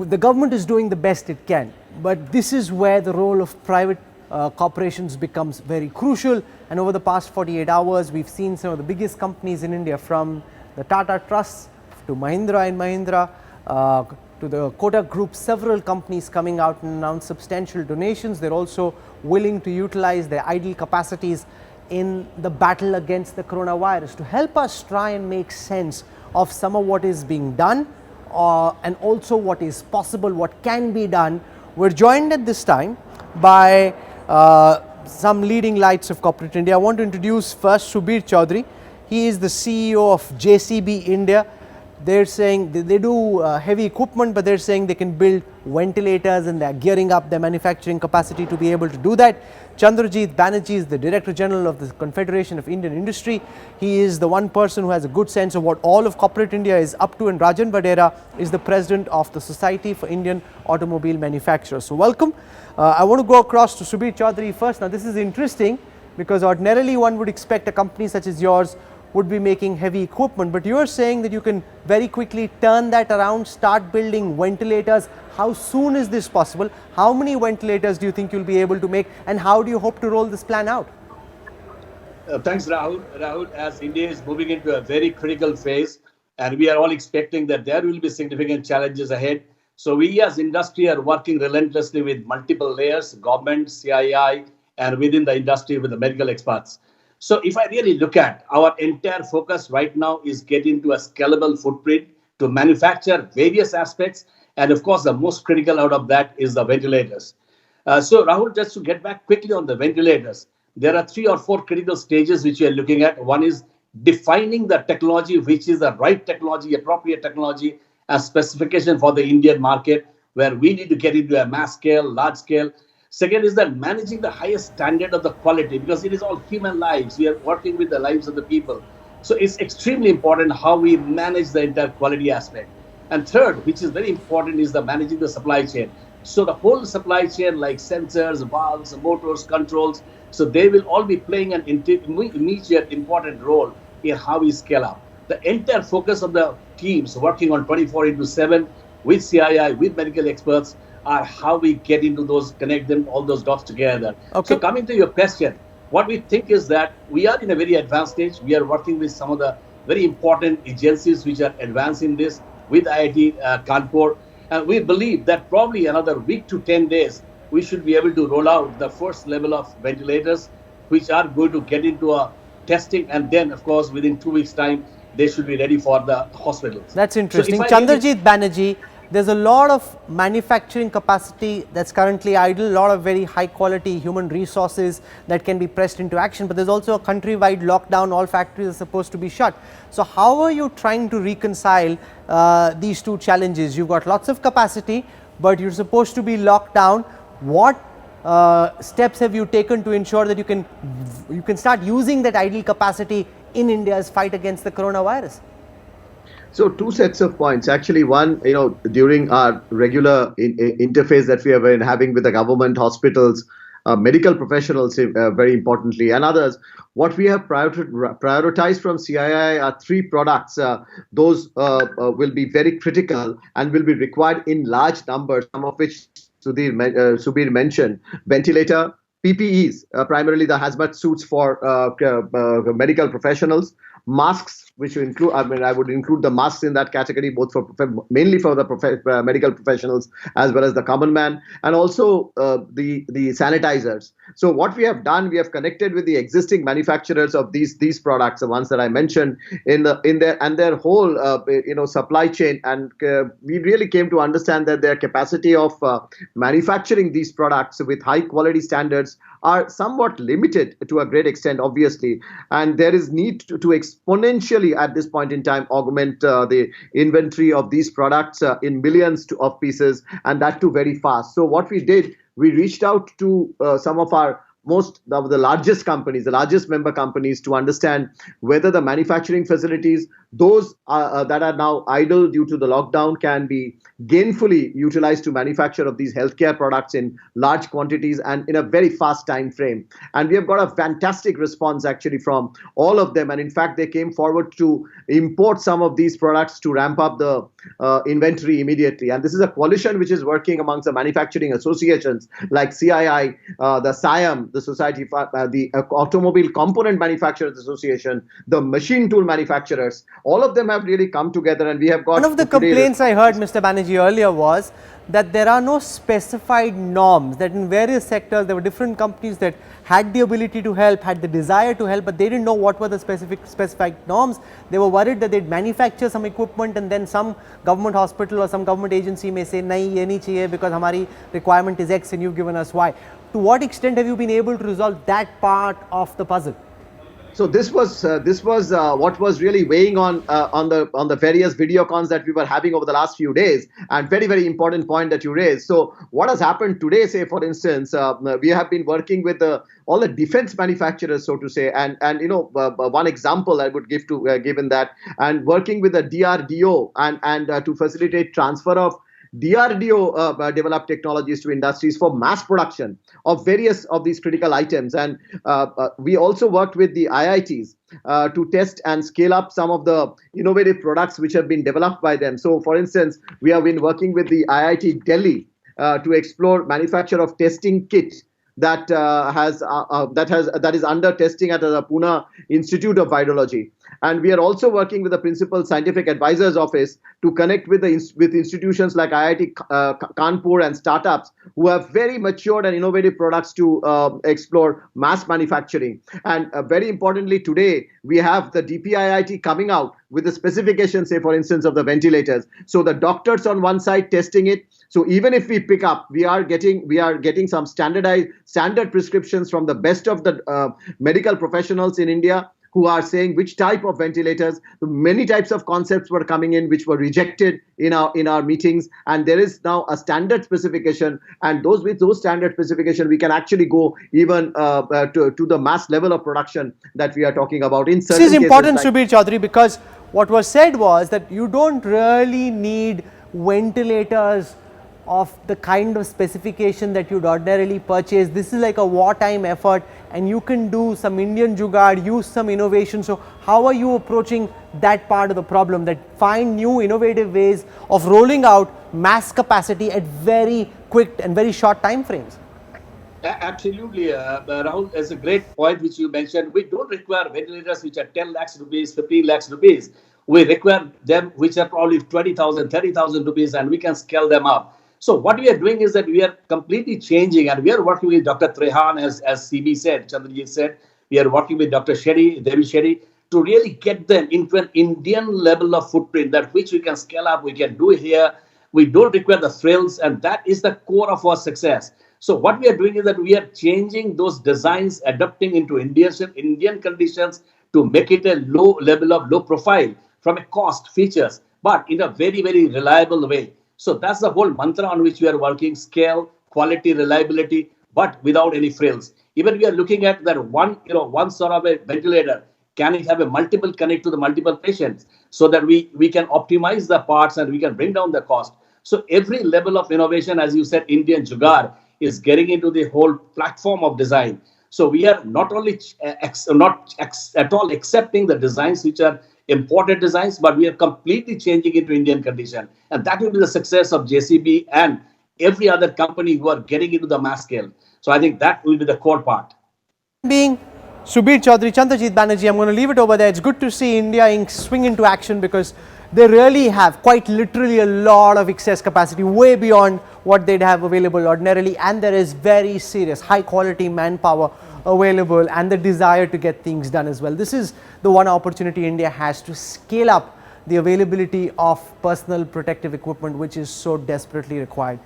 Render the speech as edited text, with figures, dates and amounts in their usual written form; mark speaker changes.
Speaker 1: the government is doing the best it can, but this is where the role of private corporations becomes very crucial. And over the past 48 hours, we've seen some of the biggest companies in India, from the Tata Trust to Mahindra and Mahindra, to the Kotak Group, several companies coming out and announce substantial donations. They're also willing to utilize their idle capacities in the battle against the coronavirus. To help us try and make sense of some of what is being done and also what is possible, what can be done, we're joined at this time by some leading lights of corporate India. I want to introduce first Subir Chaudhary. He is the CEO of JCB India. They're saying they do heavy equipment, but they're saying they can build ventilators, and they're gearing up their manufacturing capacity to be able to do that. Chandrajit Banerjee is the Director General of the Confederation of Indian Industry. He is the one person who has a good sense of what all of corporate India is up to, and Rajan Vadera is the President of the Society for Indian Automobile Manufacturers. So welcome. I want to go across to Subir Chaudhary first. Now this is interesting because ordinarily one would expect a company such as yours would be making heavy equipment, but you are saying that you can very quickly turn that around, start building ventilators. How soon is this possible? How many ventilators do you think you'll be able to make, and how do you hope to roll this plan out?
Speaker 2: Thanks, Rahul. Rahul, as India is moving into a very critical phase, and we are all expecting that there will be significant challenges ahead. So we as industry are working relentlessly with multiple layers, government, CII, and within the industry with the medical experts. So if I really look at our entire focus right now is getting to a scalable footprint to manufacture various aspects. And of course, the most critical out of that is the ventilators. So Rahul, just to get back quickly on the ventilators, there are 3 or 4 critical stages which we are looking at. One is defining the technology, which is the right technology, appropriate technology, as specification for the Indian market, where we need to get into a mass scale, large scale. Second is that managing the highest standard of the quality, because it is all human lives. We are working with the lives of the people. So it's extremely important how we manage the entire quality aspect. And third, which is very important, is the managing the supply chain. So the whole supply chain, like sensors, valves, motors, controls, so they will all be playing an immediate important role in how we scale up. The entire focus of the teams working on 24/7 with CII, with medical experts, are how we get into those, connect them, all those dots together.
Speaker 1: Okay.
Speaker 2: So coming to your question, what we think is that we are in a very advanced stage. We are working with some of the very important agencies which are advanced in this, with IIT Kanpur. And we believe that probably another week to 10 days, we should be able to roll out the first level of ventilators, which are going to get into a testing. And then, of course, within 2 weeks' time, they should be ready for the hospitals.
Speaker 1: That's interesting. So Chandrajit Banerjee, there's a lot of manufacturing capacity that's currently idle, a lot of very high quality human resources that can be pressed into action, but there's also a countrywide lockdown. All factories are supposed to be shut. So how are you trying to reconcile these two challenges? You've got lots of capacity, but you're supposed to be locked down. What steps have you taken to ensure that you can start using that idle capacity in India's fight against the coronavirus?
Speaker 3: So 2 sets of points. Actually, one, during our regular interface that we have been having with the government, hospitals, medical professionals, very importantly, and others, what we have prioritized from CII are 3 products. Those will be very critical and will be required in large numbers, some of which Subir mentioned. Ventilator, PPEs, primarily the hazmat suits for medical professionals, masks, which include, I would include the masks in that category, both mainly for the medical professionals as well as the common man, and also the sanitizers. So what we have done, we have connected with the existing manufacturers of these products, the ones that I mentioned, in their whole supply chain, and we really came to understand that their capacity of manufacturing these products with high quality standards are somewhat limited to a great extent, obviously, and there is need to exponentially at this point in time augment the inventory of these products in millions of pieces, and that too very fast. So what we did, we reached out to some of our the largest companies, the largest member companies, to understand whether the manufacturing facilities, those that are now idle due to the lockdown, can be gainfully utilized to manufacture of these healthcare products in large quantities and in a very fast time frame. And we have got a fantastic response actually from all of them. And in fact, they came forward to import some of these products to ramp up the inventory immediately. And this is a coalition which is working amongst the manufacturing associations like CII, the SIAM, the Society for the Automobile Component Manufacturers Association, the machine tool manufacturers. All of them have really come together, and we have got
Speaker 1: one of the complaints I heard, Mr. Banerjee, earlier was that there are no specified norms, that in various sectors there were different companies that had the ability to help, had the desire to help, but they didn't know what were the specified norms. They were worried that they'd manufacture some equipment and then some government hospital or some government agency may say, nahi, ye nahi chahiye because hamari requirement is X and you've given us Y. To what extent have you been able to resolve that part of the puzzle?
Speaker 3: So this was what was really weighing on the various videocons that we were having over the last few days, and very important point that you raised. So what has happened today, say for instance, we have been working with all the defense manufacturers, so to say, and one example I would give to given that, and working with the DRDO and to facilitate transfer of DRDO developed technologies to industries for mass production of various of these critical items. And we also worked with the IITs to test and scale up some of the innovative products which have been developed by them. So for instance, we have been working with the IIT Delhi to explore manufacture of testing kit that is under testing at the Pune Institute of Virology. And we are also working with the Principal Scientific Advisors Office to connect with institutions like IIT Kanpur and startups who have very matured and innovative products to explore mass manufacturing. And very importantly, today we have the DPIIT coming out with the specifications, say for instance, of the ventilators. So the doctors on one side testing it. So even if we pick up, we are getting some standard prescriptions from the best of the medical professionals in India, who are saying which type of ventilators. Many types of concepts were coming in which were rejected in our meetings, and there is now a standard specification, and with those standard specification we can actually go even to the mass level of production that we are talking about in certain
Speaker 1: cases. This is important,
Speaker 3: like
Speaker 1: Subir Chaudhary, because what was said was that you don't really need ventilators of the kind of specification that you'd ordinarily purchase. This is like a wartime effort, and you can do some Indian jugaad, use some innovation. So how are you approaching that part of the problem, that find new innovative ways of rolling out mass capacity at very quick and very short time frames?
Speaker 2: Absolutely, Rahul, that's a great point which you mentioned. We don't require ventilators which are 10 lakhs rupees, 15 lakhs rupees. We require them which are probably 20,000, 30,000 rupees, and we can scale them up. So what we are doing is that we are completely changing, and we are working with Dr. Trehan, as CB said, Chandrajit said. We are working with Dr. Shetty, Devi Shetty, to really get them into an Indian level of footprint that which we can scale up, we can do it here. We don't require the frills, and that is the core of our success. So what we are doing is that we are changing those designs, adapting into Indian conditions to make it a low level of low profile from a cost features, but in a very reliable way. So that's the whole mantra on which we are working: scale, quality, reliability, but without any frills. Even we are looking at that one sort of a ventilator, can it have a multiple connect to the multiple patients, so that we can optimize the parts and we can bring down the cost. So every level of innovation, as you said, Indian jugaad, is getting into the whole platform of design. So we are not only not at all accepting the designs which are imported designs, but we are completely changing it to Indian condition. And that will be the success of JCB and every other company who are getting into the mass scale. So I think that will be the core part.
Speaker 1: Being Subir Chaudhary, Chandrajit Banerjee, I'm going to leave it over there. It's good to see India Inc. swing into action, because they really have quite literally a lot of excess capacity, way beyond what they'd have available ordinarily, and there is very serious high quality manpower available and the desire to get things done as well. This is the one opportunity India has to scale up the availability of personal protective equipment, which is so desperately required.